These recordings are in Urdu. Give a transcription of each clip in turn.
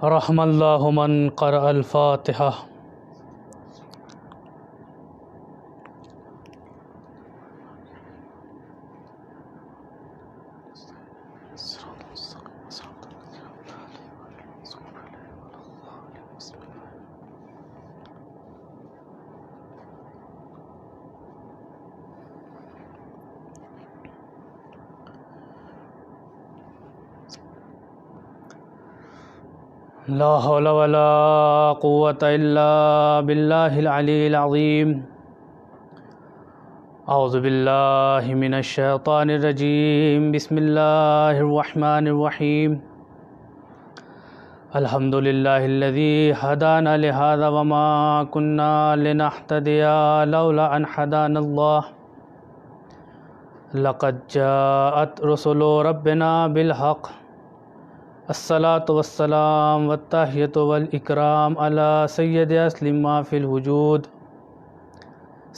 رحم اللہ من قرأ الفاتحہ۔ لا حول ولا قوة الا باللہ العلی العظیم۔ اعوذ باللہ من الشیطان الرجیم، بسم اللہ الرحمن الرحیم۔ الحمد للہ الذی ہدانا لہذا وما کنا لنہتدی لولا ان ہدانا اللہ۔ لقد جاءت رسل ربنا بالحق، الصلاة والسلام والتحیۃ والاکرام علی سید اسلم ما فی الوجود،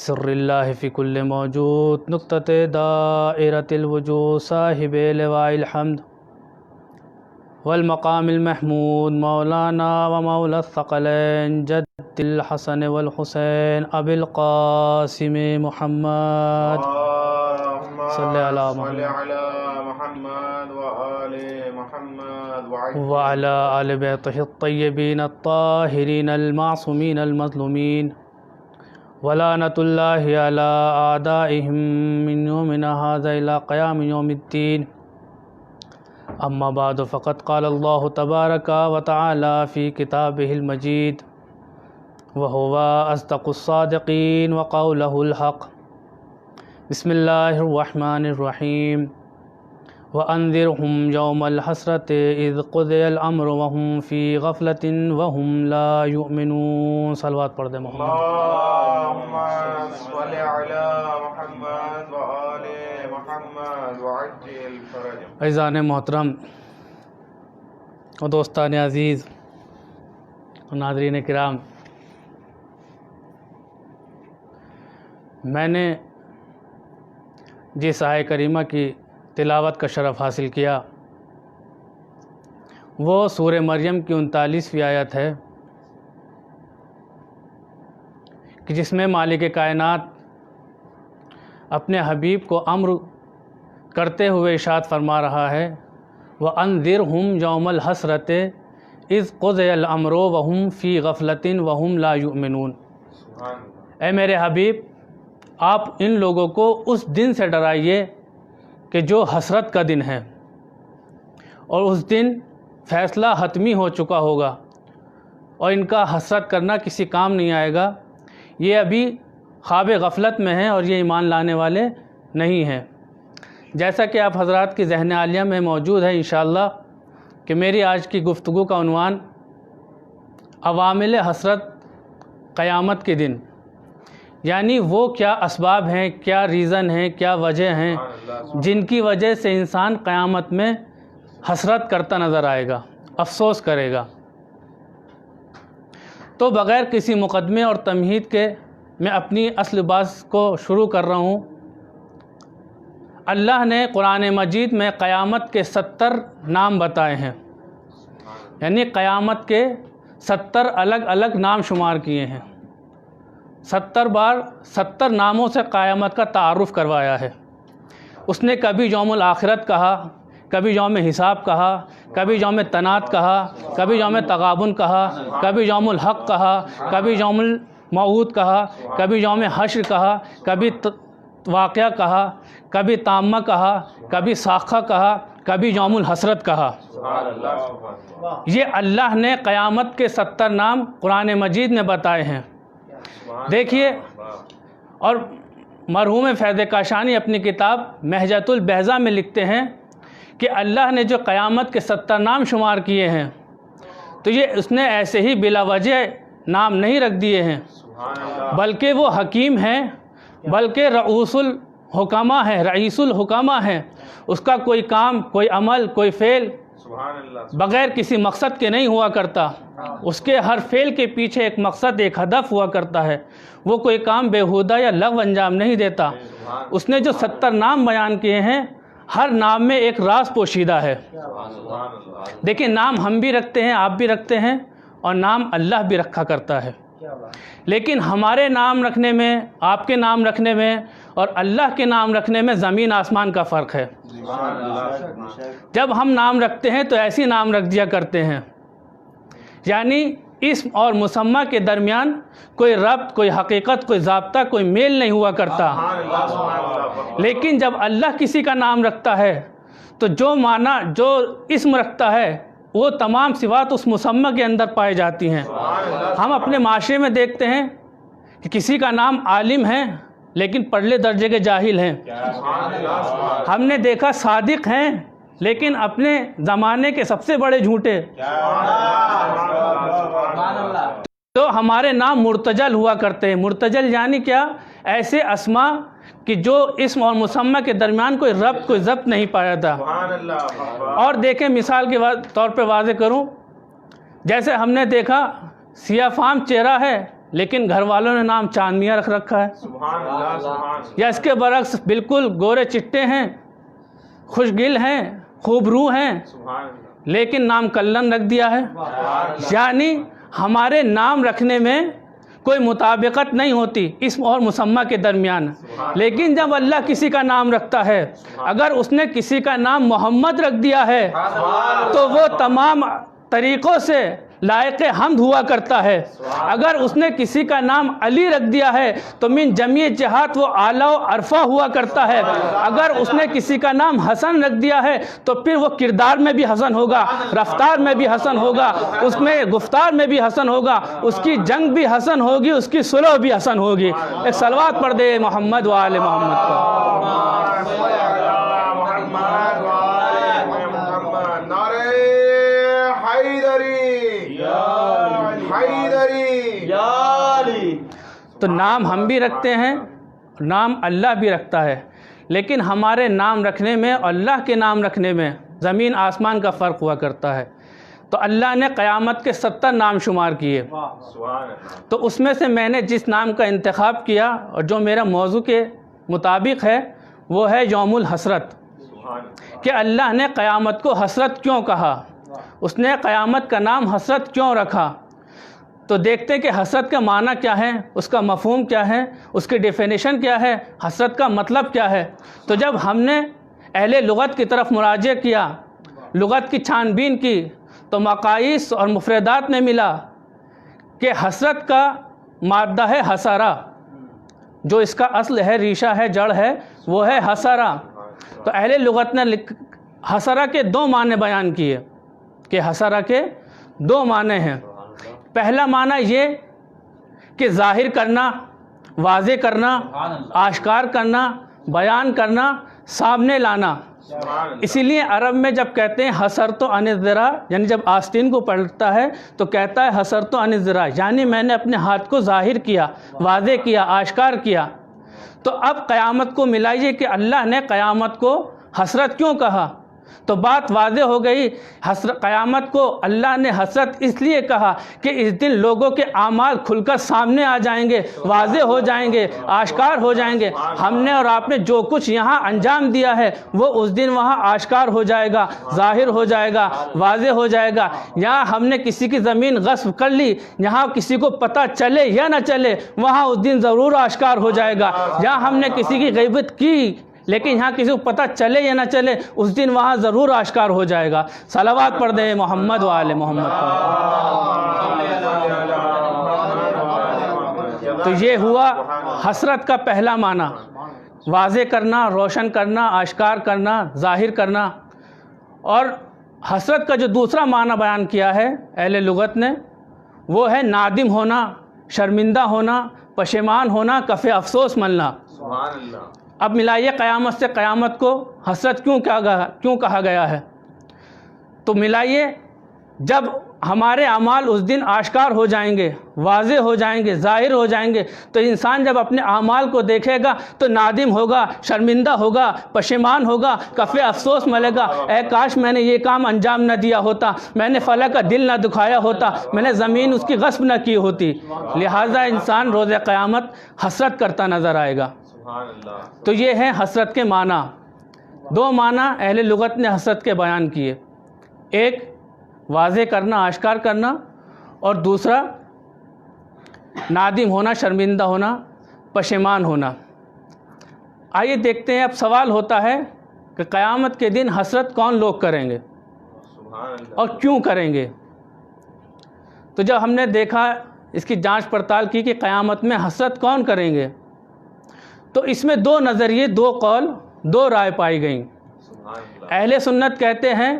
سر اللہ فی کل موجود، نقطۃ دائرۃ الوجود، صاحب لواء الحمد والمقام المحمود، مولانا و مولا الثقلین جد الحسن والحسین ابی القاسم محمد صلی علی محمد وعلى آل بیتہ الطیبین الطاہرین المعصومین المظلومین، ولعنۃ اللہ علی اعدائہم من یومنا ھذا الی قیام یوم الدین۔ اما بعد فقد قال اللہ تبارک و تعالی فی کتابہ المجید، وہو اصدق الصادقین وقولہ الحق۔ بسم اللہ الرحمن الرحیم۔ وَأَنذِرْهُمْ يَوْمَ الْحَسْرَةِ إِذْ قُضِيَ الْأَمْرُ وَهُمْ فِي غَفْلَةٍ وَهُمْ لَا يُؤْمِنُونَ۔ صلوات پڑھ دیں محمد۔ اللهم صل على محمد وآل محمد وعجل فرجهم۔ عزیزان محترم و دوستان عزیز و ناظرین کرام، میں نے جس آیہ کریمہ کی تلاوت کا شرف حاصل کیا وہ سورہ مریم کی 39ویں آیت ہے کہ جس میں مالک کائنات اپنے حبیب کو امر کرتے ہوئے ارشاد فرما رہا ہے، وَأَنذِرْهُمْ يَوْمَ الْحَسْرَةِ إِذْ قُضِيَ الْأَمْرُ وَهُمْ فِي غَفْلَةٍ وَهُمْ لَا يُؤْمِنُونَ۔ اے میرے حبیب، آپ ان لوگوں کو اس دن سے ڈرائیے کہ جو حسرت کا دن ہے، اور اس دن فیصلہ حتمی ہو چکا ہوگا اور ان کا حسرت کرنا کسی کام نہیں آئے گا۔ یہ ابھی خواب غفلت میں ہیں اور یہ ایمان لانے والے نہیں ہیں۔ جیسا کہ آپ حضرات کی ذہن عالیہ میں موجود ہے انشاءاللہ کہ میری آج کی گفتگو کا عنوان عوامل حسرت قیامت کے دن، یعنی وہ کیا اسباب ہیں، کیا ریزن ہیں، کیا وجہ ہیں جن کی وجہ سے انسان قیامت میں حسرت کرتا نظر آئے گا، افسوس کرے گا۔ تو بغیر کسی مقدمے اور تمہید کے میں اپنی اصل بات کو شروع کر رہا ہوں۔ اللہ نے قرآن مجید میں قیامت کے 70 نام بتائے ہیں، یعنی قیامت کے 70 الگ الگ نام شمار کیے ہیں۔ 70 بار 70 ناموں سے قیامت کا تعارف کروایا ہے۔ اس نے کبھی یوم الآخرت کہا، کبھی یوم حساب کہا، کبھی یوم تناد کہا، کبھی یوم تغابن کہا، کبھی یوم الحق کہا، کبھی یوم الموعود کہا، کبھی یوم حشر کہا، کبھی واقعہ کہا، کبھی تامہ کہا، کبھی ساخہ کہا، کبھی یوم الحسرت کہا۔ یہ اللہ نے قیامت کے 70 نام قرآن مجید میں بتائے ہیں۔ دیکھیے، اور مرحوم فیض کاشانی اپنی کتاب مہجت البہضہ میں لکھتے ہیں کہ اللہ نے جو قیامت کے 70 نام شمار کیے ہیں تو یہ اس نے ایسے ہی بلا وجہ نام نہیں رکھ دیے ہیں، بلکہ وہ حکیم ہیں، بلکہ رؤوس الحکمہ ہیں، رئیس الحکمہ ہیں۔ اس کا کوئی کام، کوئی عمل، کوئی فعل بغیر کسی مقصد کے نہیں ہوا کرتا۔ اس کے ہر فعل کے پیچھے ایک مقصد، ایک ہدف ہوا کرتا ہے۔ وہ کوئی کام بیہودہ یا لغو انجام نہیں دیتا۔ اس نے جو 70 نام بیان کیے ہیں، ہر نام میں ایک راز پوشیدہ ہے۔ دیکھیں نام ہم بھی رکھتے ہیں، آپ بھی رکھتے ہیں، اور نام اللہ بھی رکھا کرتا ہے، لیکن ہمارے نام رکھنے میں، آپ کے نام رکھنے میں اور اللہ کے نام رکھنے میں زمین آسمان کا فرق ہے۔ جب ہم نام رکھتے ہیں تو ایسی نام رکھ دیا کرتے ہیں، یعنی اسم اور مسمى کے درمیان کوئی ربط، کوئی حقیقت، کوئی ضابطہ، کوئی میل نہیں ہوا کرتا۔ لیکن جب اللہ کسی کا نام رکھتا ہے تو جو معنی، جو اسم رکھتا ہے، وہ تمام صفات اس مسمى کے اندر پائی جاتی ہیں۔ ہم اپنے معاشرے میں دیکھتے ہیں کہ کسی کا نام عالم ہے لیکن پرلے درجے کے جاہل ہیں۔ ہم نے دیکھا صادق ہیں لیکن اپنے زمانے کے سب سے بڑے جھوٹے۔ تو ہمارے نام مرتجل ہوا کرتے ہیں۔ مرتجل یعنی کیا؟ ایسے اسماء کہ جو اسم اور مسمى کے درمیان کوئی ربط، کوئی ضبط نہیں پایا تھا۔ اور دیکھیں مثال کے طور پہ واضح کروں، جیسے ہم نے دیکھا سیاہ فام چہرہ ہے لیکن گھر والوں نے نام چاند میاں رکھ رکھا ہے، یا اس کے برعکس بالکل گورے چٹے ہیں، خوشگل ہیں، خوبرو ہیں، لیکن نام کلن رکھ دیا ہے۔ یعنی ہمارے نام رکھنے میں کوئی مطابقت نہیں ہوتی اسم اور مسمى کے درمیان۔ لیکن جب اللہ کسی کا نام رکھتا ہے، اگر اس نے کسی کا نام محمد رکھ دیا ہے تو وہ تمام طریقوں سے لائق حمد ہوا کرتا ہے۔ اگر اس نے کسی کا نام علی رکھ دیا ہے تو من جمیع جہات وہ اعلیٰ و ارفع ہوا کرتا ہے۔ اگر اس نے کسی کا نام حسن رکھ دیا ہے تو پھر وہ کردار میں بھی حسن ہوگا، رفتار میں بھی حسن ہوگا، اس میں گفتار میں بھی حسن ہوگا، اس کی جنگ بھی حسن ہوگی، اس کی صلح بھی حسن ہوگی۔ ایک صلوات پڑھ دے محمد و آل محمد کو۔ تو نام ہم بھی رکھتے ہیں، نام اللہ بھی رکھتا ہے، لیکن ہمارے نام رکھنے میں اور اللہ کے نام رکھنے میں زمین آسمان کا فرق ہوا کرتا ہے۔ تو اللہ نے قیامت کے 70 نام شمار کیے، تو اس میں سے میں نے جس نام کا انتخاب کیا اور جو میرا موضوع کے مطابق ہے وہ ہے یوم الحسرت، کہ اللہ نے قیامت کو حسرت کیوں کہا، اس نے قیامت کا نام حسرت کیوں رکھا۔ تو دیکھتے ہیں کہ حسرت کا معنی کیا ہے، اس کا مفہوم کیا ہے، اس کی ڈیفینیشن کیا ہے، حسرت کا مطلب کیا ہے۔ تو جب ہم نے اہل لغت کی طرف مراجعہ کیا، لغت کی چھان بین کی، تو مقائص اور مفردات میں ملا کہ حسرت کا مادہ ہے حسرہ، جو اس کا اصل ہے، ریشہ ہے، جڑ ہے، وہ ہے حسرہ۔ تو اہل لغت نے حسرہ کے 2 معنی بیان کیے، کہ حسرہ کے 2 معنی ہیں۔ پہلا معنی یہ کہ ظاہر کرنا، واضح کرنا، آشکار کرنا، بیان کرنا، سامنے لانا۔ اسی لیے عرب میں جب کہتے ہیں حسرت عن الذراع، یعنی جب آستین کو پلٹتا ہے تو کہتا ہے حسرت عن الذراع، یعنی میں نے اپنے ہاتھ کو ظاہر کیا، واضح کیا، آشکار کیا۔ تو اب قیامت کو ملائیے کہ اللہ نے قیامت کو حسرت کیوں کہا، تو بات واضح ہو گئی۔ قیامت کو اللہ نے حسرت اس لیے کہا کہ اس دن لوگوں کے اعمال کھل کر سامنے آ جائیں گے، واضح ہو جائیں گے، آشکار ہو جائیں گے۔ ہم نے اور آپ نے جو کچھ یہاں انجام دیا ہے وہ اس دن وہاں آشکار ہو جائے گا، ظاہر ہو جائے گا، واضح ہو جائے گا۔ یہاں ہم نے کسی کی زمین غصب کر لی، یہاں کسی کو پتہ چلے یا نہ چلے، وہاں اس دن ضرور آشکار ہو جائے گا۔ یہاں ہم نے کسی کی غیبت کی لیکن یہاں کسی کو پتہ چلے یا نہ چلے، اس دن وہاں ضرور آشکار ہو جائے گا۔ صلوات پڑھ دیں محمد و آل محمد پر۔ تو یہ ہوا حسرت کا پہلا معنی، واضح کرنا، روشن کرنا، آشکار کرنا، ظاہر کرنا۔ اور حسرت کا جو دوسرا معنی بیان کیا ہے اہل لغت نے، وہ ہے نادم ہونا، شرمندہ ہونا، پشیمان ہونا، کف افسوس ملنا۔ اب ملائیے قیامت سے قیامت کو حسرت کیوں کہا گیا ہے، تو ملائیے جب ہمارے اعمال اس دن آشکار ہو جائیں گے، واضح ہو جائیں گے، ظاہر ہو جائیں گے، تو انسان جب اپنے اعمال کو دیکھے گا تو نادم ہوگا، شرمندہ ہوگا، پشیمان ہوگا، کف افسوس ملے گا، اے کاش میں نے یہ کام انجام نہ دیا ہوتا، میں نے فلاں کا دل نہ دکھایا ہوتا، میں نے زمین اس کی غصب نہ کی ہوتی۔ لہٰذا انسان روز قیامت حسرت کرتا نظر آئے گا۔ تو یہ ہے حسرت کے معنی۔ دو معنی اہل لغت نے حسرت کے بیان کیے، ایک واضح کرنا، آشکار کرنا، اور دوسرا نادم ہونا، شرمندہ ہونا، پشیمان ہونا۔ آئیے دیکھتے ہیں، اب سوال ہوتا ہے کہ قیامت کے دن حسرت کون لوگ کریں گے اور کیوں کریں گے؟ تو جب ہم نے دیکھا، اس کی جانچ پڑتال کی کہ قیامت میں حسرت کون کریں گے، تو اس میں دو نظریے، دو قول، دو رائے پائی گئیں۔ اہل سنت کہتے ہیں،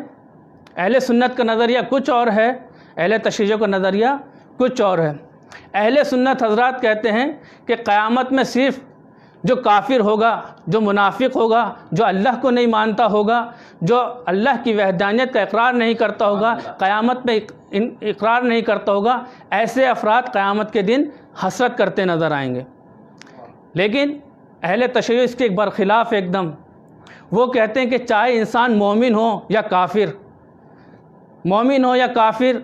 اہل سنت کا نظریہ کچھ اور ہے، اہل تشیع کا نظریہ کچھ اور ہے۔ اہل سنت حضرات کہتے ہیں کہ قیامت میں صرف جو کافر ہوگا، جو منافق ہوگا، جو اللہ کو نہیں مانتا ہوگا، جو اللہ کی وحدانیت کا اقرار نہیں کرتا ہوگا، قیامت میں اقرار نہیں کرتا ہوگا، ایسے افراد قیامت کے دن حسرت کرتے نظر آئیں گے۔ لیکن اہل تشیع اس کے ایک برخلاف ایک دم، وہ کہتے ہیں کہ چاہے انسان مومن ہو یا کافر، مومن ہو یا کافر،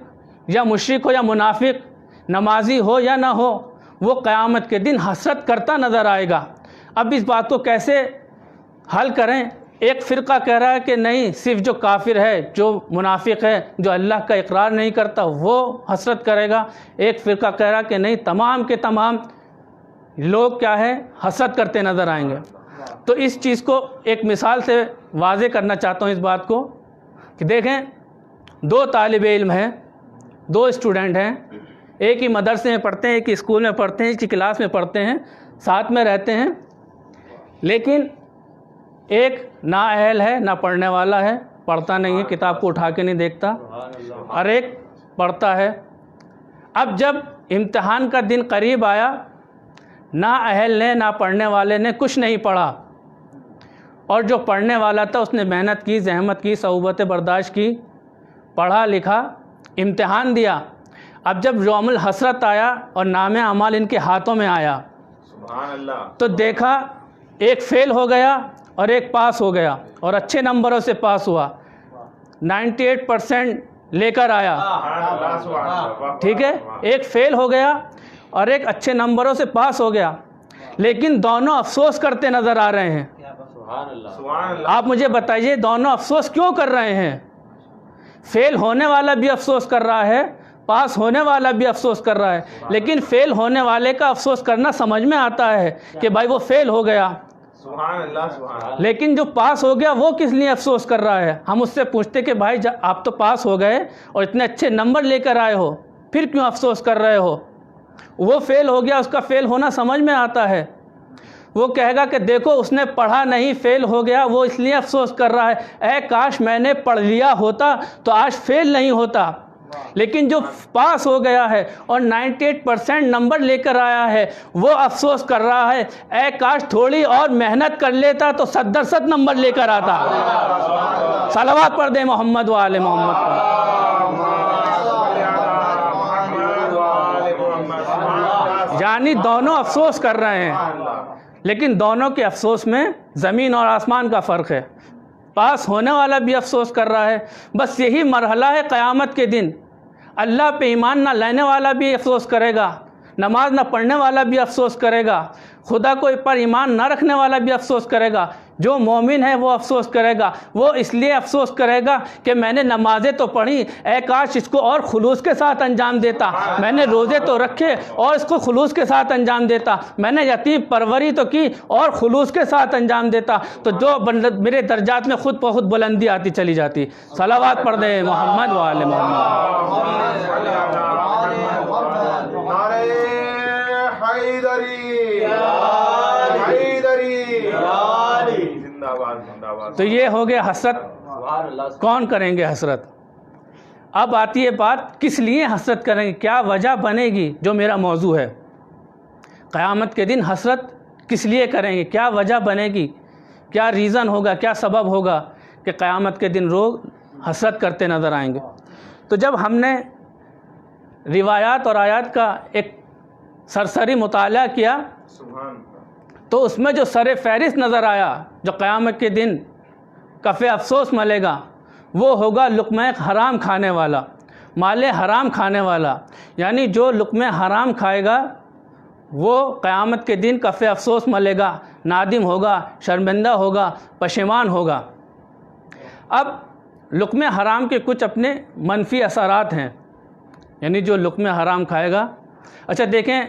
یا مشرک ہو یا منافق، نمازی ہو یا نہ ہو، وہ قیامت کے دن حسرت کرتا نظر آئے گا۔ اب اس بات کو کیسے حل کریں؟ ایک فرقہ کہہ رہا ہے کہ نہیں، صرف جو کافر ہے، جو منافق ہے، جو اللہ کا اقرار نہیں کرتا، وہ حسرت کرے گا۔ ایک فرقہ کہہ رہا ہے کہ نہیں، تمام کے تمام لوگ کیا ہے، حسرت کرتے نظر آئیں گے۔ تو اس چیز کو ایک مثال سے واضح کرنا چاہتا ہوں اس بات کو، کہ دیکھیں، دو طالب علم ہیں، دو اسٹوڈنٹ ہیں، ایک ہی مدرسے میں پڑھتے ہیں، ایک ہی اسکول میں پڑھتے ہیں، ایک ہی کلاس میں پڑھتے ہیں، ساتھ میں رہتے ہیں، لیکن ایک نااہل ہے، نہ پڑھنے والا ہے، پڑھتا نہیں ہے، کتاب کو اٹھا کے نہیں دیکھتا، اور ایک پڑھتا ہے۔ اب جب امتحان کا دن قریب آیا، نااہل نے، نہ پڑھنے والے نے کچھ نہیں پڑھا، اور جو پڑھنے والا تھا اس نے محنت کی، زحمت کی، صعوبتیں برداشت کی، پڑھا لکھا، امتحان دیا۔ اب جب یوم الحسرت آیا اور نام اعمال ان کے ہاتھوں میں آیا، تو دیکھا ایک فیل ہو گیا اور ایک پاس ہو گیا، اور اچھے نمبروں سے پاس ہوا، 98% لے کر آیا، ٹھیک ہے، ایک فیل ہو گیا اور ایک اچھے نمبروں سے پاس ہو گیا، لیکن دونوں افسوس کرتے نظر آ رہے ہیں۔ آپ مجھے بتائیے، دونوں افسوس کیوں کر رہے ہیں؟ فیل ہونے والا بھی افسوس کر رہا ہے، پاس ہونے والا بھی افسوس کر رہا ہے، لیکن فیل ہونے والے کا افسوس کرنا سمجھ میں آتا ہے کہ بھائی وہ فیل ہو گیا، لیکن جو پاس ہو گیا وہ کس لیے افسوس کر رہا ہے؟ ہم اس سے پوچھتے کہ بھائی آپ تو پاس ہو گئے اور اتنے اچھے نمبر لے کر آئے ہو، پھر کیوں افسوس کر رہے ہو؟ وہ فیل ہو گیا، اس کا فیل ہونا سمجھ میں آتا ہے۔ وہ کہے گا کہ دیکھو اس نے پڑھا نہیں، فیل ہو گیا، وہ اس لیے افسوس کر رہا ہے، اے کاش میں نے پڑھ لیا ہوتا تو آج فیل نہیں ہوتا۔ لیکن جو پاس ہو گیا ہے اور 98% نمبر لے کر آیا ہے، وہ افسوس کر رہا ہے، اے کاش تھوڑی اور محنت کر لیتا تو 100% نمبر لے کر آتا۔ صلوات پڑھ دیں محمد و آل محمد پر۔ یعنی دونوں افسوس کر رہے ہیں، لیکن دونوں کے افسوس میں زمین اور آسمان کا فرق ہے۔ پاس ہونے والا بھی افسوس کر رہا ہے، بس یہی مرحلہ ہے قیامت کے دن۔ اللہ پہ ایمان نہ لانے والا بھی افسوس کرے گا، نماز نہ پڑھنے والا بھی افسوس کرے گا، خدا کو پر ایمان نہ رکھنے والا بھی افسوس کرے گا۔ جو مومن ہے وہ افسوس کرے گا، وہ اس لیے افسوس کرے گا کہ میں نے نمازیں تو پڑھی، اے کاش اس کو اور خلوص کے ساتھ انجام دیتا، میں نے روزے تو رکھے اور اس کو خلوص کے ساتھ انجام دیتا، میں نے یتیم پروری تو کی اور خلوص کے ساتھ انجام دیتا، تو جو میرے درجات میں خود بخود بلندی آتی چلی جاتی۔ صلوات پڑھ دیں محمد و آل محمد۔ تو یہ ہو گیا حسرت، کون کریں گے حسرت۔ اب آتی ہے بات کس لیے حسرت کریں گے، کیا وجہ بنے گی، جو میرا موضوع ہے۔ قیامت کے دن حسرت کس لیے کریں گے، کیا وجہ بنے گی، کیا ریزن ہوگا، کیا سبب ہوگا کہ قیامت کے دن لوگ حسرت کرتے نظر آئیں گے۔ تو جب ہم نے روایات اور آیات کا ایک سرسری مطالعہ کیا تو اس میں جو سر فہرست نظر آیا، جو قیامت کے دن کف افسوس ملے گا، وہ ہوگا لقمہ حرام کھانے والا، مال حرام کھانے والا۔ یعنی جو لقمہ حرام کھائے گا وہ قیامت کے دن کف افسوس ملے گا، نادم ہوگا، شرمندہ ہوگا، پشیمان ہوگا۔ اب لقمہ حرام کے کچھ اپنے منفی اثرات ہیں، یعنی جو لقمہ حرام کھائے گا. اچھا دیکھیں،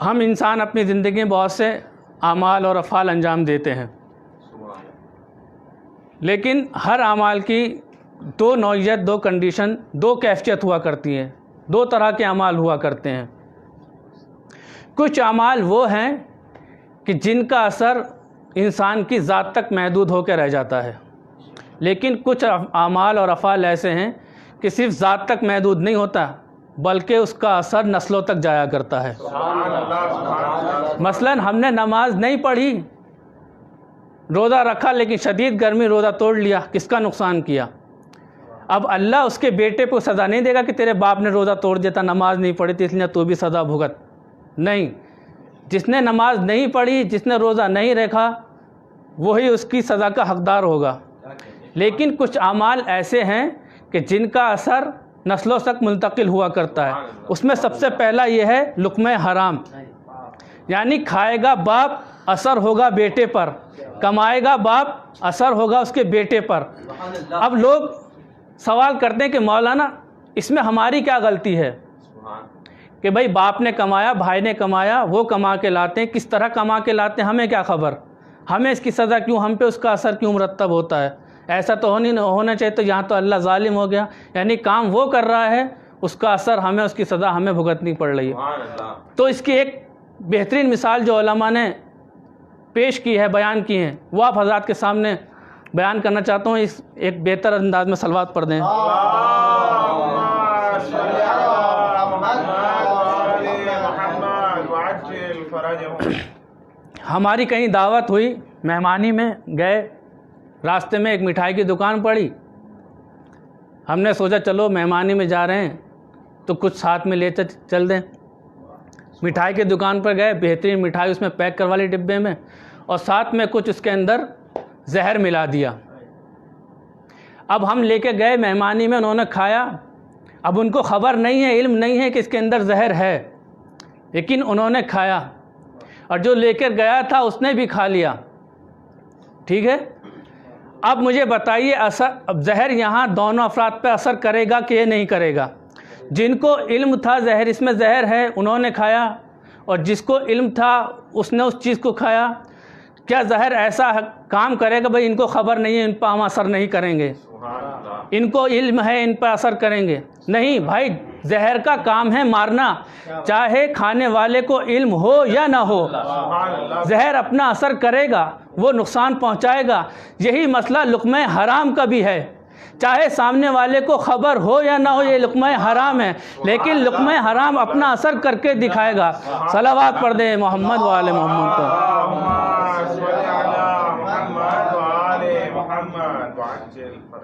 ہم انسان اپنی زندگی میں بہت سے اعمال اور افعال انجام دیتے ہیں، لیکن ہر اعمال کی دو نوعیت، دو کنڈیشن، دو کیفیت ہوا کرتی ہیں، دو طرح کے اعمال ہوا کرتے ہیں. کچھ اعمال وہ ہیں کہ جن کا اثر انسان کی ذات تک محدود ہو کے رہ جاتا ہے، لیکن کچھ اعمال اور افعال ایسے ہیں کہ صرف ذات تک محدود نہیں ہوتا بلکہ اس کا اثر نسلوں تک جایا کرتا ہے. مثلا ہم نے نماز نہیں پڑھی، روزہ رکھا لیکن شدید گرمی روزہ توڑ لیا، کس کا نقصان کیا؟ اب اللہ اس کے بیٹے کو سزا نہیں دے گا کہ تیرے باپ نے روزہ توڑ دیتا، نماز نہیں پڑھی تھی اس لیے تو بھی سزا بھگت. نہیں، جس نے نماز نہیں پڑھی، جس نے روزہ نہیں رکھا، وہی اس کی سزا کا حقدار ہوگا. لیکن کچھ اعمال ایسے ہیں کہ جن کا اثر نسلوں تک منتقل ہوا کرتا ہے. اس میں سب سے پہلا یہ ہے لقمہ حرام، یعنی کھائے گا باپ، اثر ہوگا بیٹے پر، کمائے گا باپ، اثر ہوگا اس کے بیٹے پر. اب لوگ سوال کرتے ہیں کہ مولانا اس میں ہماری کیا غلطی ہے کہ بھائی باپ نے کمایا، بھائی نے کمایا، وہ کما کے لاتے ہیں، کس طرح کما کے لاتے ہیں ہمیں کیا خبر، ہمیں اس کی سزا کیوں، ہم پہ اس کا اثر کیوں مرتب ہوتا ہے؟ ایسا تو ہونا چاہیے. تو یہاں تو اللہ ظالم ہو گیا، یعنی کام وہ کر رہا ہے، اس کا اثر ہمیں، اس کی سزا ہمیں بھگتنی پڑ رہی ہے. تو اس کی ایک بہترین مثال جو علماء نے پیش کی ہے، بیان کی ہیں، وہ آپ حضرات کے سامنے بیان کرنا چاہتا ہوں. اس ایک بہتر انداز میں صلوات پڑھ دیں. ہماری کہیں دعوت ہوئی، مہمانی میں گئے، راستے میں ایک مٹھائی کی دکان پڑی. ہم نے سوچا چلو مہمانی میں جا رہے ہیں تو کچھ ساتھ میں لے چل دیں. مٹھائی کی دکان پر گئے، بہترین مٹھائی اس میں پیک کروا لی ڈبے میں، اور ساتھ میں کچھ اس کے اندر زہر ملا دیا. اب ہم لے کے گئے مہمانی میں، انہوں نے کھایا. اب ان کو خبر نہیں ہے، علم نہیں ہے کہ اس کے اندر زہر ہے، لیکن انہوں نے کھایا، اور جو لے کر گیا تھا اس نے بھی کھا لیا. ٹھیک ہے، اب مجھے بتائیے اب زہر یہاں دونوں افراد پہ اثر کرے گا کہ یہ نہیں کرے گا؟ جن کو علم تھا زہر اس میں زہر ہے انہوں نے کھایا، اور جس کو علم تھا اس نے اس چیز کو کھایا. کیا زہر ایسا کام کرے گا بھائی ان کو خبر نہیں ہے، ان پہ ہم اثر نہیں کریں گے، ان کو علم ہے ان پہ اثر کریں گے؟ نہیں بھائی، زہر کا کام ہے مارنا، چاہے کھانے والے کو علم ہو یا نہ ہو، زہر اپنا اثر کرے گا، وہ نقصان پہنچائے گا. یہی مسئلہ لقمہ حرام کا بھی ہے، چاہے سامنے والے کو خبر ہو یا نہ ہو یہ لقمہ حرام ہے، لیکن لقمہ حرام اپنا اثر کر کے دکھائے گا. صلوات پڑھ دیں محمد و آل محمد پر.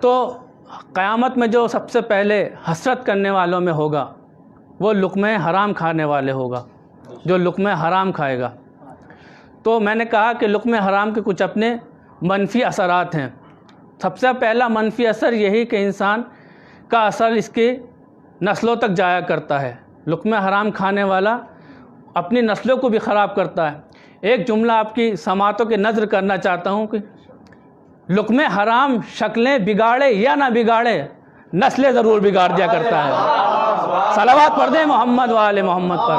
تو قیامت میں جو سب سے پہلے حسرت کرنے والوں میں ہوگا وہ لقمہ حرام کھانے والے ہوگا، جو لقمہ حرام کھائے گا. تو میں نے کہا کہ لقمہ حرام کے کچھ اپنے منفی اثرات ہیں. سب سے پہلا منفی اثر یہی کہ انسان کا اثر اس کی نسلوں تک جایا کرتا ہے. لقمہ حرام کھانے والا اپنی نسلوں کو بھی خراب کرتا ہے. ایک جملہ آپ کی سماعتوں کے نظر کرنا چاہتا ہوں کہ لقمہ حرام شکلیں بگاڑے یا نہ بگاڑے، نسلیں ضرور بگاڑ دیا کرتا ہے. صلوات پڑھ دیں محمد و آل محمد پر.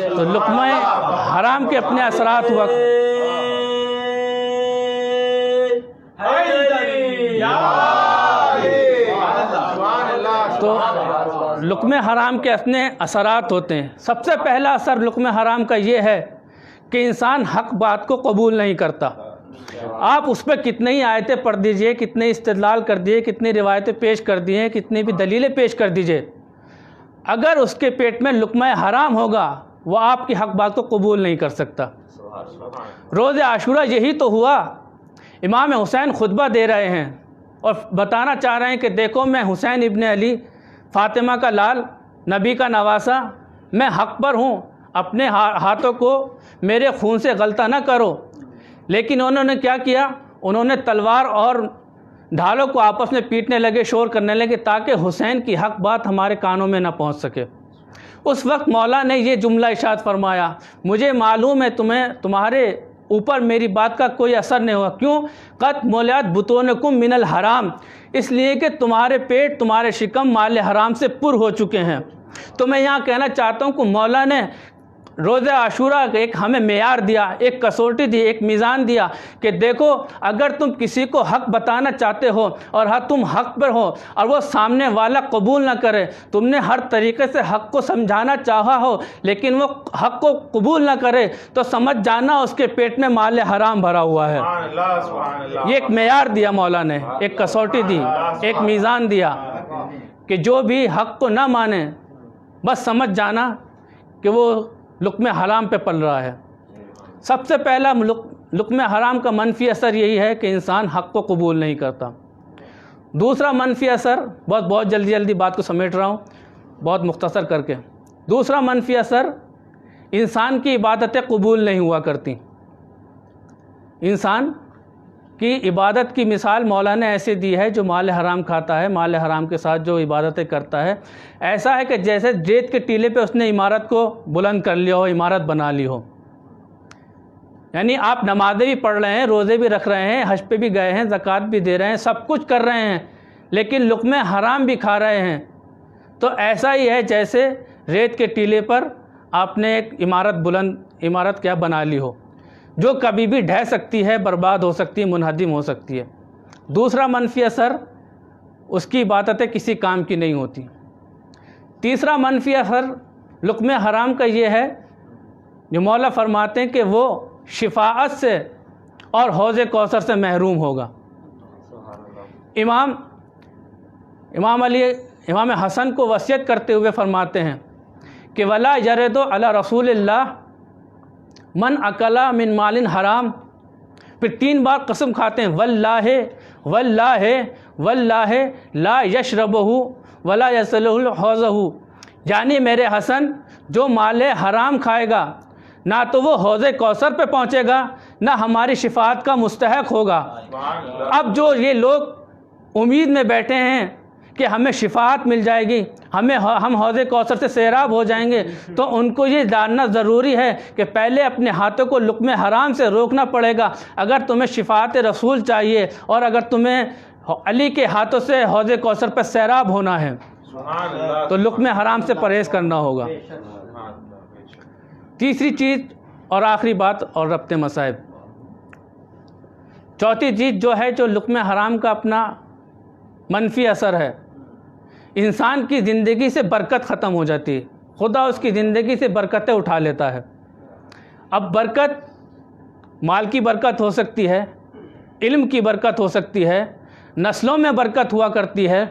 تو لقمہ حرام کے اپنے اثرات ہوا. تو لقمہ حرام کے اپنے اثرات ہوتے ہیں. سب سے پہلا اثر لقمہ حرام کا یہ ہے کہ انسان حق بات کو قبول نہیں کرتا. آپ اس پہ کتنے ہی آیتیں پڑھ دیجئے، کتنے استدلال کر دیے، کتنی روایتیں پیش کر دیے، کتنی بھی دلیلیں پیش کر دیجئے، اگر اس کے پیٹ میں لقمہ حرام ہوگا وہ آپ کی حق بات کو قبول نہیں کر سکتا. روز عاشورہ یہی تو ہوا. امام حسین خطبہ دے رہے ہیں اور بتانا چاہ رہے ہیں کہ دیکھو میں حسین ابن علی، فاطمہ کا لال، نبی کا نواسہ، میں حق پر ہوں، اپنے ہاتھوں کو میرے خون سے غلطہ نہ کرو. لیکن انہوں نے کیا کیا؟ انہوں نے تلوار اور ڈھالوں کو آپس میں پیٹنے لگے، شور کرنے لگے تاکہ حسین کی حق بات ہمارے کانوں میں نہ پہنچ سکے. اس وقت مولا نے یہ جملہ ارشاد فرمایا، مجھے معلوم ہے تمہارے اوپر میری بات کا کوئی اثر نہیں ہوا. کیوں؟ قد ملئت بطونکم من الحرام، اس لیے کہ تمہارے پیٹ، تمہارے شکم مال حرام سے پر ہو چکے ہیں. تو میں یہاں کہنا چاہتا ہوں کہ مولا نے روزہ عاشورہ کا ایک ہمیں معیار دیا، ایک کسوٹی دی، ایک میزان دیا کہ دیکھو اگر تم کسی کو حق بتانا چاہتے ہو اور تم حق پر ہو اور وہ سامنے والا قبول نہ کرے، تم نے ہر طریقے سے حق کو سمجھانا چاہا ہو لیکن وہ حق کو قبول نہ کرے، تو سمجھ جانا اس کے پیٹ میں مال حرام بھرا ہوا ہے. سبحان اللہ سبحان اللہ. یہ ایک معیار دیا مولا نے، ایک کسوٹی دی، ایک میزان دیا کہ جو بھی حق کو نہ مانے بس سمجھ جانا کہ وہ لقمہ حرام پہ پل رہا ہے. سب سے پہلا لقمہ حرام کا منفی اثر یہی ہے کہ انسان حق کو قبول نہیں کرتا. دوسرا منفی اثر، بہت جلدی بات کو سمیٹ رہا ہوں بہت مختصر کر کے. دوسرا منفی اثر، انسان کی عبادتیں قبول نہیں ہوا کرتی. انسان کی عبادت کی مثال مولا نے ایسے دی ہے، جو مال حرام کھاتا ہے، مال حرام کے ساتھ جو عبادتیں کرتا ہے، ایسا ہے کہ جیسے ریت کے ٹیلے پہ اس نے عمارت کو بلند کر لیا ہو، عمارت بنا لی ہو. یعنی آپ نمازیں بھی پڑھ رہے ہیں، روزے بھی رکھ رہے ہیں، حج پہ بھی گئے ہیں، زکوٰۃ بھی دے رہے ہیں، سب کچھ کر رہے ہیں، لیکن لقمہ حرام بھی کھا رہے ہیں. تو ایسا ہی ہے جیسے ریت کے ٹیلے پر آپ نے ایک عمارت کیا بنا لی ہو، جو کبھی بھی ڈھہ سکتی ہے، برباد ہو سکتی ہے، منہدم ہو سکتی ہے. دوسرا منفی اثر، اس کی عبادتیں کسی کام کی نہیں ہوتی. تیسرا منفی اثر لقمہ حرام کا یہ ہے، جو مولا فرماتے ہیں کہ وہ شفاعت سے اور حوض کوثر سے محروم ہوگا. امام حسن کو وصیت کرتے ہوئے فرماتے ہیں کہ ولا یرد علی رسول اللہ من اکلا من مال حرام. پھر 3 بار قسم کھاتے ہیں، واللہ واللہ واللہ لا یشربہ ولا یصلہ حوضہ. یعنی میرے حسن جو مال حرام کھائے گا نہ تو وہ حوض کوثر پہ پہنچے گا، نہ ہماری شفاعت کا مستحق ہوگا. اب جو یہ لوگ امید میں بیٹھے ہیں کہ ہمیں شفاعت مل جائے گی، ہم حوض کوثر سے سیراب ہو جائیں گے، تو ان کو یہ جاننا ضروری ہے کہ پہلے اپنے ہاتھوں کو لقمہ حرام سے روکنا پڑے گا. اگر تمہیں شفاعت رسول چاہیے اور اگر تمہیں علی کے ہاتھوں سے حوض کوثر پر سیراب ہونا ہے تو لقمہ حرام سے پرہیز کرنا ہوگا. تیسری چیز اور آخری بات اور ربط مصائب، چوتھی چیز جو ہے، جو لقمہ حرام کا اپنا منفی اثر ہے، انسان کی زندگی سے برکت ختم ہو جاتی ہے. خدا اس کی زندگی سے برکتیں اٹھا لیتا ہے. اب برکت مال کی برکت ہو سکتی ہے، علم کی برکت ہو سکتی ہے، نسلوں میں برکت ہوا کرتی ہے.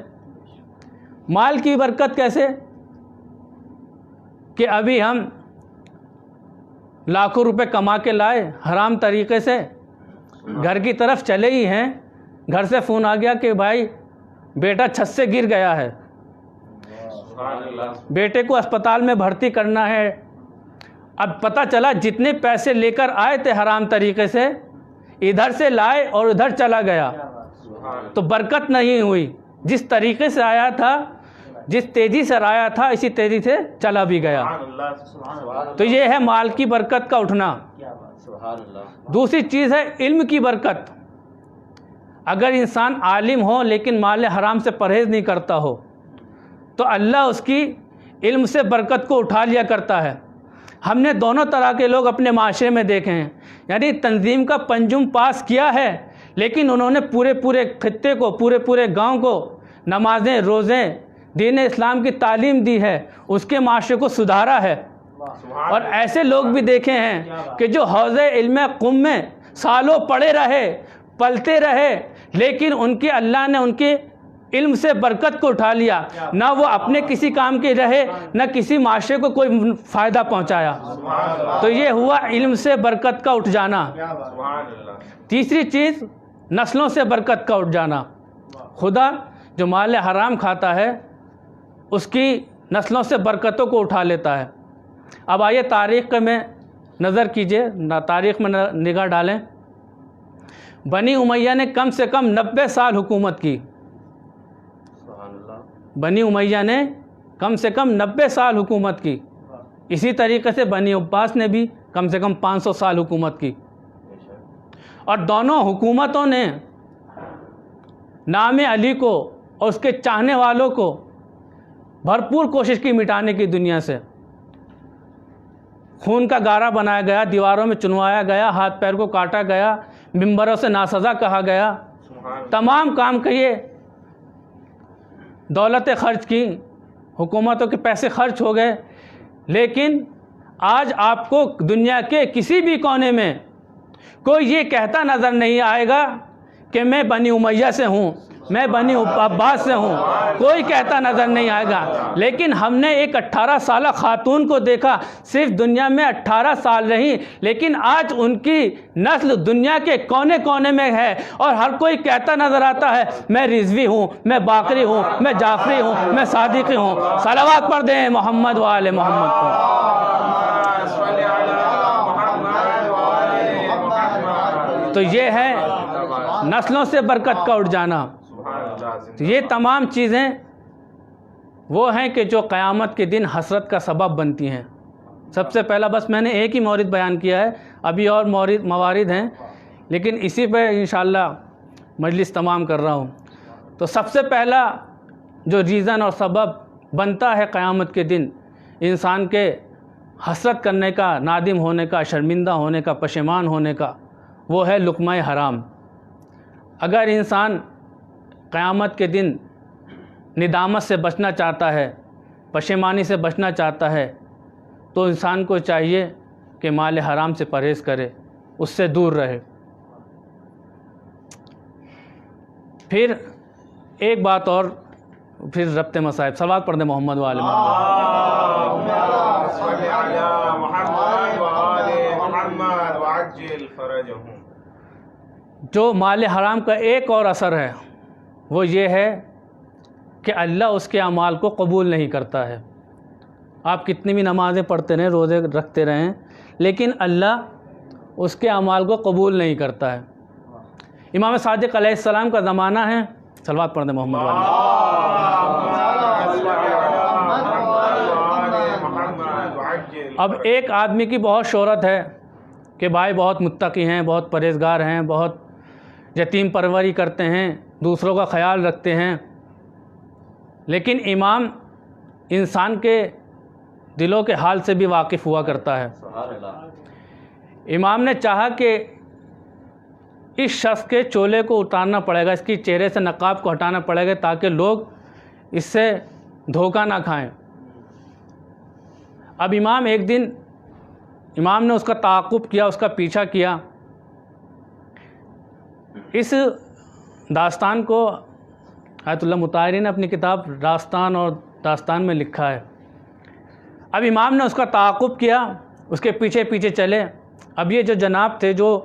مال کی برکت کیسے؟ کہ ابھی ہم لاکھوں روپے کما کے لائے حرام طریقے سے، گھر کی طرف چلے ہی ہیں، گھر سے فون آ گیا کہ بھائی بیٹا چھت سے گر گیا ہے، بیٹے کو اسپتال میں بھرتی کرنا ہے. اب پتہ چلا جتنے پیسے لے کر آئے تھے حرام طریقے سے، ادھر سے لائے اور ادھر چلا گیا، تو برکت نہیں ہوئی. جس طریقے سے آیا تھا، جس تیزی سے آیا تھا، اسی تیزی سے چلا بھی گیا. تو یہ ہے مال کی برکت کا اٹھنا. دوسری چیز ہے علم کی برکت. اگر انسان عالم ہو لیکن مال حرام سے پرہیز نہیں کرتا ہو تو اللہ اس کی علم سے برکت کو اٹھا لیا کرتا ہے. ہم نے دونوں طرح کے لوگ اپنے معاشرے میں دیکھے ہیں. یعنی تنظیم کا پنجم پاس کیا ہے لیکن انہوں نے پورے خطے کو، پورے گاؤں کو نمازیں، روزے، دین اسلام کی تعلیم دی ہے، اس کے معاشرے کو سدھارا ہے. اور ایسے لوگ بھی دیکھے ہیں کہ جو حوض علم قم میں سالوں پڑے رہے، پلتے رہے، لیکن ان کے اللہ نے ان کے علم سے برکت کو اٹھا لیا. نہ وہ اپنے کسی کام کے رہے، نہ کسی معاشرے کو کوئی فائدہ پہنچایا. تو یہ ہوا علم سے برکت کا اٹھ جانا. تیسری چیز نسلوں سے برکت کا اٹھ جانا. خدا جو مال حرام کھاتا ہے اس کی نسلوں سے برکتوں کو اٹھا لیتا ہے. اب آئیے تاریخ میں نظر کیجئے، تاریخ میں نگاہ ڈالیں. بنی امیہ نے کم سے کم 90 سال حکومت کی. بنی امیہ نے کم سے کم 90 سال حکومت کی. اسی طریقے سے بنی عباس نے بھی کم سے کم 500 سال حکومت کی. اور دونوں حکومتوں نے نام علی کو اور اس کے چاہنے والوں کو بھرپور کوشش کی مٹانے کی دنیا سے. خون کا گارا بنایا گیا، دیواروں میں چنوایا گیا، ہاتھ پیر کو کاٹا گیا، ممبروں سے ناسزا کہا گیا، تمام کام کیے، دولتیں خرچ کی، حکومتوں کے پیسے خرچ ہو گئے. لیکن آج آپ کو دنیا کے کسی بھی کونے میں کوئی یہ کہتا نظر نہیں آئے گا کہ میں بنی امیہ سے ہوں، میں بنی عباس سے ہوں، کوئی کہتا نظر نہیں آئے گا. لیکن ہم نے ایک 18 سالہ خاتون کو دیکھا، صرف دنیا میں 18 سال رہی، لیکن آج ان کی نسل دنیا کے کونے کونے میں ہے، اور ہر کوئی کہتا نظر آتا ہے میں رضوی ہوں، میں باقری ہوں، میں جعفری ہوں، میں صادقی ہوں. صلوات پڑھ دیں محمد و آل محمد کو. تو یہ ہے نسلوں سے برکت کا اٹھ جانا. یہ تمام چیزیں وہ ہیں کہ جو قیامت کے دن حسرت کا سبب بنتی ہیں. سب سے پہلا بس میں نے ایک ہی مورد بیان کیا ہے، ابھی اور موارد ہیں، لیکن اسی پہ انشاءاللہ مجلس تمام کر رہا ہوں. تو سب سے پہلا جو ریزن اور سبب بنتا ہے قیامت کے دن انسان کے حسرت کرنے کا، نادم ہونے کا، شرمندہ ہونے کا، پشیمان ہونے کا، وہ ہے لقمہ حرام. اگر انسان قیامت کے دن ندامت سے بچنا چاہتا ہے، پشیمانی سے بچنا چاہتا ہے، تو انسان کو چاہیے کہ مال حرام سے پرہیز کرے، اس سے دور رہے. پھر ایک بات اور، پھر ربط مصائب. صلوات پڑھ دیں محمد و آل محمد. جو مال حرام کا ایک اور اثر ہے وہ یہ ہے کہ اللہ اس کے اعمال کو قبول نہیں کرتا ہے. آپ کتنی بھی نمازیں پڑھتے رہیں، روزے رکھتے رہیں، لیکن اللہ اس کے اعمال کو قبول نہیں کرتا ہے. امام صادق علیہ السلام کا زمانہ ہے. صلوات پڑھ دیں محمد و آل محمد. اب ایک آدمی کی بہت شہرت ہے کہ بھائی بہت متقی ہیں، بہت پرہیزگار ہیں، بہت یتیم پروری کرتے ہیں، دوسروں کا خیال رکھتے ہیں. لیکن امام انسان کے دلوں کے حال سے بھی واقف ہوا کرتا ہے. امام نے چاہا کہ اس شخص کے چولے کو اتارنا پڑے گا، اس کی چہرے سے نقاب کو ہٹانا پڑے گا تاکہ لوگ اس سے دھوکہ نہ کھائیں. اب امام نے اس کا تعاقب کیا، اس کا پیچھا کیا. اس داستان کو آیت اللہ مطہری نے اپنی کتاب راستان اور داستان میں لکھا ہے. اب امام نے اس کا تعاقب کیا، اس کے پیچھے پیچھے چلے. اب یہ جو جناب تھے جو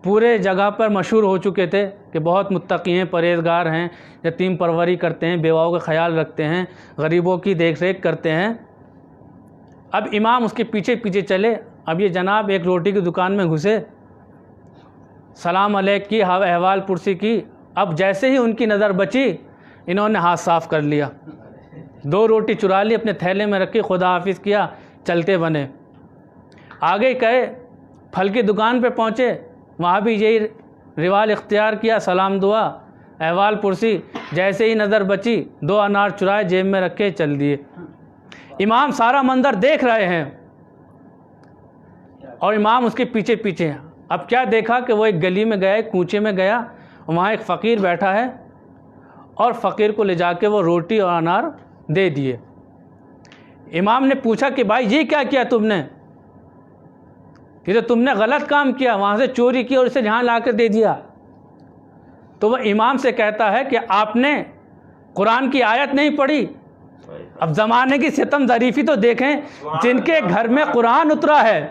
پورے جگہ پر مشہور ہو چکے تھے کہ بہت متقی ہیں، پرہیزگار ہیں، یتیم پروری کرتے ہیں، بیواؤں کا خیال رکھتے ہیں، غریبوں کی دیکھ ریکھ کرتے ہیں. اب امام اس کے پیچھے پیچھے چلے. اب یہ جناب ایک روٹی کی دکان میں گھسے، سلام علیک کی، احوال پرسی کی. اب جیسے ہی ان کی نظر بچی انہوں نے ہاتھ صاف کر لیا، 2 روٹی چرا لی، اپنے تھیلے میں رکھی، خدا حافظ کیا، چلتے بنے. آگے گئے، پھل کی دکان پہ پہنچے، وہاں بھی یہی رواج اختیار کیا، سلام دعا، احوال پرسی. جیسے ہی نظر بچی 2 انار چرائے، جیب میں رکھے، چل دیے. امام سارا منظر دیکھ رہے ہیں اور امام اس کے پیچھے پیچھے ہیں. اب کیا دیکھا کہ وہ ایک گلی میں گیا، ایک کوچے میں گیا، وہاں ایک فقیر بیٹھا ہے اور فقیر کو لے جا کے وہ روٹی اور انار دے دیے. امام نے پوچھا کہ بھائی یہ کیا کیا تم نے؟ یہ تو تم نے غلط کام کیا، وہاں سے چوری کی اور اسے یہاں لا کر دے دیا. تو وہ امام سے کہتا ہے کہ آپ نے قرآن کی آیت نہیں پڑھی. اب زمانے کی ستم ظریفی تو دیکھیں، جن کے گھر میں قرآن اترا ہے،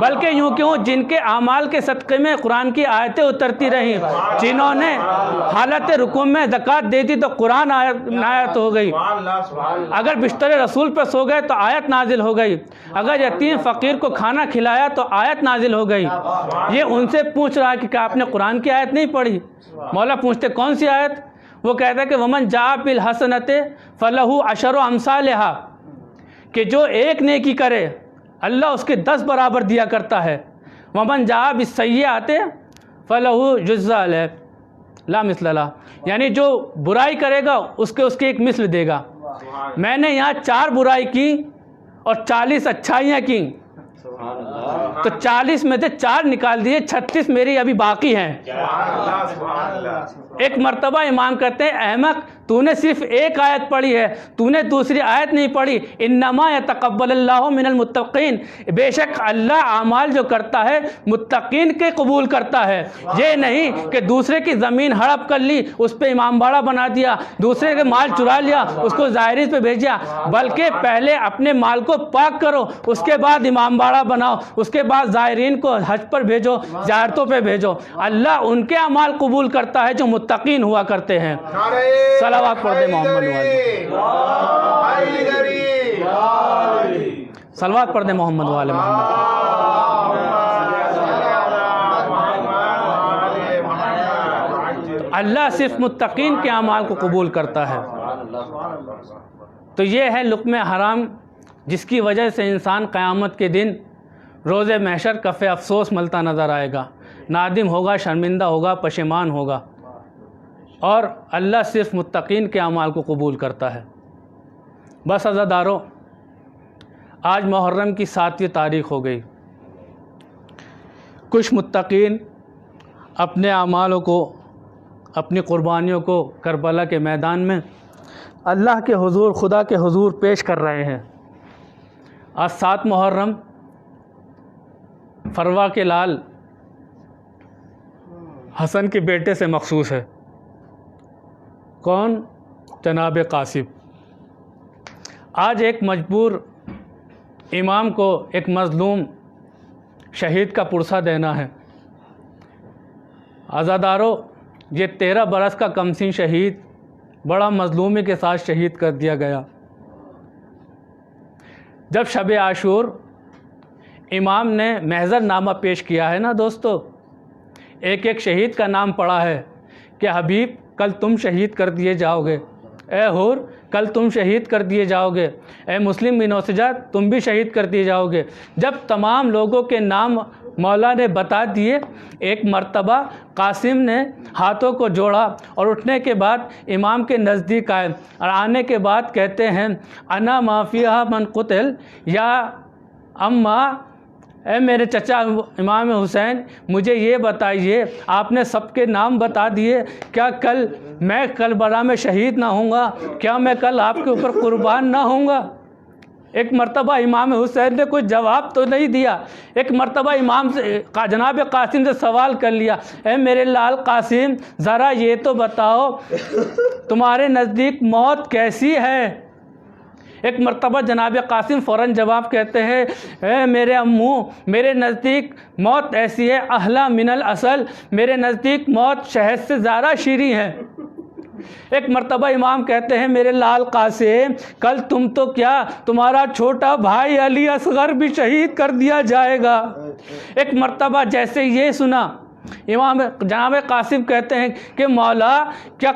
بلکہ یوں کیوں جن کے اعمال کے صدقے میں قرآن کی آیتیں اترتی رہیں، جنہوں نے حالت رکوع میں زکوٰۃ دے دی تو قرآن آیت ہو گئی، اگر بستر رسول پہ سو گئے تو آیت نازل ہو گئی، اگر یتیم فقیر کو کھانا کھلایا تو آیت نازل ہو گئی. یہ ان سے پوچھ رہا ہے کہ کیا آپ نے قرآن کی آیت نہیں پڑھی؟ مولا پوچھتے کون سی آیت؟ وہ کہتا ہے کہ ومن جاء بالحسنۃ فلہ عشر امثالھا، کہ جو ایک نیکی کرے اللہ اس کے 10 برابر دیا کرتا ہے. ومن جاء بالسیئۃ فلہ جزء علیہ لا مثل لہ، یعنی جو برائی کرے گا اس کے ایک مثل دے گا. میں نے یہاں 4 برائی کی اور 40 اچھائیاں کی، تو 40 میں سے 4 نکال دیے، 36 میری ابھی باقی ہیں. ایک مرتبہ امام کہتے ہیں احمق تو نے صرف ایک آیت پڑھی ہے، تو نے دوسری آیت نہیں پڑھی. انما یتقبل اللہ من المتقین، بے شک اللہ اعمال جو کرتا ہے متقین کے قبول کرتا ہے. یہ نہیں کہ دوسرے کی زمین ہڑپ کر لی، اس پہ امام باڑہ بنا دیا، دوسرے کے مال چرا لیا، اس کو زائرین پہ بھیجا، بلکہ پہلے اپنے مال کو پاک کرو، اس کے بعد امام باڑہ بناؤ، اس کے بعد زائرین کو حج پر بھیجو، زیارتوں پہ بھیجو. اللہ ان کے اعمال قبول کرتا ہے جو متقین ہوا کرتے ہیں. صلوات پڑھ دے محمد والے، صلوات پڑھ دے محمد والے محمد. اللہ صرف متقین کے اعمال کو قبول کرتا ہے. تو یہ ہے لقمہ حرام جس کی وجہ سے انسان قیامت کے دن روز محشر کف افسوس ملتا نظر آئے گا، نادم ہوگا، شرمندہ ہوگا، پشیمان ہوگا. اور اللہ صرف متقین کے اعمال کو قبول کرتا ہے. بس عزادارو، آج محرم کی 7ویں تاریخ ہو گئی. کچھ متقین اپنے اعمالوں کو، اپنی قربانیوں کو کربلا کے میدان میں اللہ کے حضور، خدا کے حضور پیش کر رہے ہیں. آج 7 محرم فروا کے لال حسن کے بیٹے سے مخصوص ہے. کون؟ جناب قاسم. آج ایک مجبور امام کو ایک مظلوم شہید کا پرسہ دینا ہے. عزادارو، یہ 13 برس کا کمسن شہید بڑا مظلومی کے ساتھ شہید کر دیا گیا. جب شب عاشور امام نے محضر نامہ پیش کیا ہے نا دوستو، ایک ایک شہید کا نام پڑھا ہے کہ حبیب کل تم شہید کر دیے جاؤ گے، اے حور کل تم شہید کر دیے جاؤ گے، اے مسلم بن اوسجاد تم بھی شہید کر دیے جاؤ گے. جب تمام لوگوں کے نام مولا نے بتا دیے، ایک مرتبہ قاسم نے ہاتھوں کو جوڑا اور اٹھنے کے بعد امام کے نزدیک آئے، اور آنے کے بعد کہتے ہیں انا ما فیہا من قتل یا اما، اے میرے چچا امام حسین مجھے یہ بتائیے، آپ نے سب کے نام بتا دیے، کیا کل میں کربلا میں شہید نہ ہوں گا؟ کیا میں کل آپ کے اوپر قربان نہ ہوں گا؟ ایک مرتبہ امام حسین نے کوئی جواب تو نہیں دیا. ایک مرتبہ امام سے جناب قاسم سے سوال کر لیا، اے میرے لال قاسم ذرا یہ تو بتاؤ تمہارے نزدیک موت کیسی ہے؟ ایک مرتبہ جناب قاسم فوراً جواب کہتے ہیں، اے میرے امو میرے نزدیک موت ایسی ہے احلی من العسل، میرے نزدیک موت شہد سے زیادہ شیریں ہے. ایک مرتبہ امام کہتے ہیں میرے لال قاسم کل تم تو کیا تمہارا چھوٹا بھائی علی اصغر بھی شہید کر دیا جائے گا. ایک مرتبہ جیسے یہ سنا امام جناب قاسم کہتے ہیں کہ مولا کیا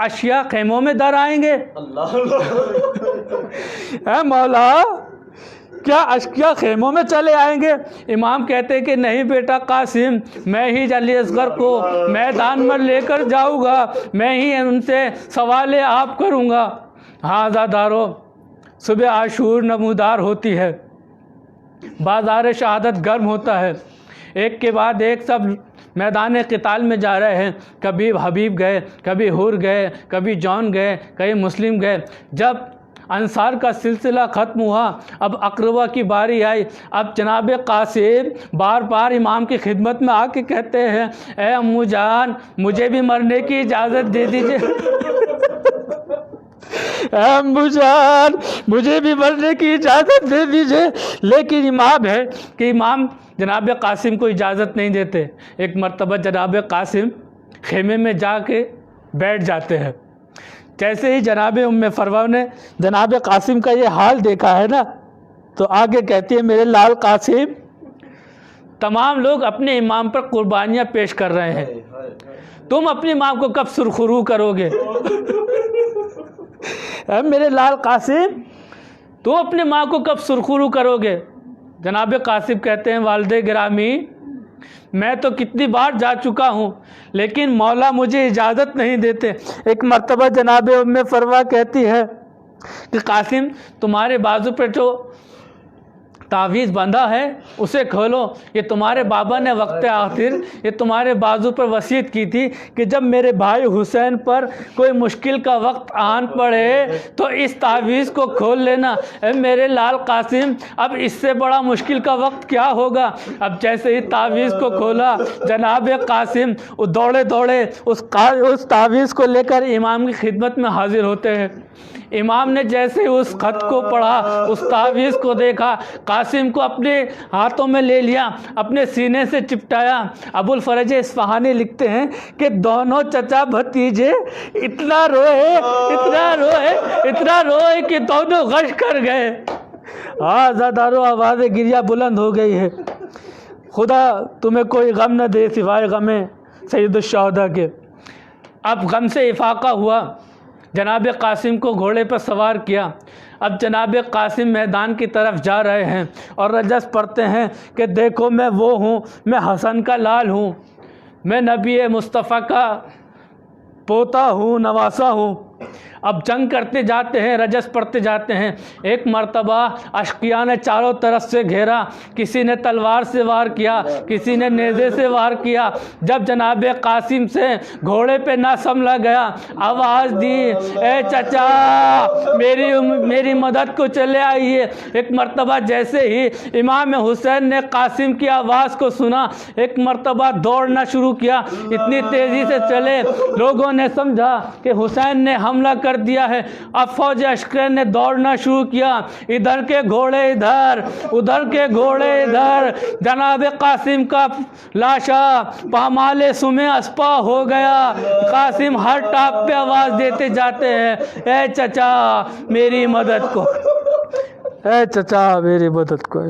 اشیاء خیموں میں در آئیں گے؟ اے مولا کیا اشیاء خیموں میں چلے آئیں گے؟ امام کہتے ہیں کہ نہیں بیٹا قاسم، میں ہی علی اصغر کو میدان میں لے کر جاؤں گا، میں ہی ان سے سوال آپ کروں گا. ہاں عزادارو، صبح عاشور نمودار ہوتی ہے، بازار شہادت گرم ہوتا ہے، ایک کے بعد ایک سب میدان قتال میں جا رہے ہیں. کبھی حبیب گئے، کبھی حور گئے، کبھی جون گئے، کبھی مسلم گئے. جب انصار کا سلسلہ ختم ہوا، اب اقربہ کی باری آئی. اب جناب قاسم بار بار امام کی خدمت میں آ کے کہتے ہیں، اے امو جان مجھے بھی مرنے کی اجازت دے دیجیے. اے امو جان مجھے بھی مرنے کی اجازت دے دیجیے. لیکن امام ہے کہ امام جناب قاسم کو اجازت نہیں دیتے. ایک مرتبہ جناب قاسم خیمے میں جا کے بیٹھ جاتے ہیں. جیسے ہی جناب ام فروا نے جناب قاسم کا یہ حال دیکھا ہے نا، تو آگے کہتی ہے میرے لال قاسم تمام لوگ اپنے امام پر قربانیاں پیش کر رہے ہیں، تم اپنی ماں کو کب سرخرو کرو گے؟ اے میرے لال قاسم، تو اپنے ماں کو کب سرخرو کرو گے؟ جناب قاسم کہتے ہیں والد گرامی میں تو کتنی بار جا چکا ہوں لیکن مولا مجھے اجازت نہیں دیتے۔ ایک مرتبہ جناب ام فروا کہتی ہے کہ قاسم تمہارے بازو پہ جو تعویذ بندھا ہے اسے کھولو، یہ تمہارے بابا نے وقت آخر یہ تمہارے بازو پر وصیت کی تھی کہ جب میرے بھائی حسین پر کوئی مشکل کا وقت آن پڑے تو اس تعویذ کو کھول لینا۔ اے میرے لال قاسم اب اس سے بڑا مشکل کا وقت کیا ہوگا؟ اب جیسے ہی تعویذ کو کھولا جناب قاسم دوڑے دوڑے اس تعویذ کو لے کر امام کی خدمت میں حاضر ہوتے ہیں۔ امام نے جیسے اس خط کو پڑھا، اس تعویذ کو دیکھا، قاسم کو اپنے ہاتھوں میں لے لیا، اپنے سینے سے چپٹایا۔ ابو الفرج اصفہانی لکھتے ہیں کہ دونوں چچا بھتیجے اتنا روئے کہ دونوں غش کر گئے۔ آزادارو آواز گریہ بلند ہو گئی ہے۔ خدا تمہیں کوئی غم نہ دے سوائے غم سید الشہداء کے۔ اب غم سے افاقہ ہوا، جناب قاسم کو گھوڑے پر سوار کیا۔ اب جناب قاسم میدان کی طرف جا رہے ہیں اور رجس پڑھتے ہیں کہ دیکھو میں وہ ہوں، میں حسن کا لال ہوں، میں نبی مصطفیٰ کا پوتا ہوں، نواسا ہوں۔ اب جنگ کرتے جاتے ہیں، رجس پڑھتے جاتے ہیں۔ ایک مرتبہ اشقیاء نے چاروں طرف سے گھیرا، کسی نے تلوار سے وار کیا، کسی نے نیزے سے وار کیا۔ جب جناب قاسم سے گھوڑے پہ نہ سنبھلا گیا، آواز دی اے چچا میری مدد کو چلے آئیے۔ ایک مرتبہ جیسے ہی امام حسین نے قاسم کی آواز کو سنا، ایک مرتبہ دوڑنا شروع کیا، اتنی تیزی سے چلے لوگوں نے سمجھا کہ حسین نے حملہ کر دیا ہے۔ اب فوج اشقر نے دوڑنا شروع کیا، ادھر کے گھوڑے ادھر، ادھر کے گھوڑے ادھر۔ جناب قاسم کا لاشا پامال سمے اسپا ہو گیا۔ قاسم ہر ٹاپ پہ آواز دیتے جاتے ہیں اے چچا میری مدد کو، اے چچا میری مدد کو۔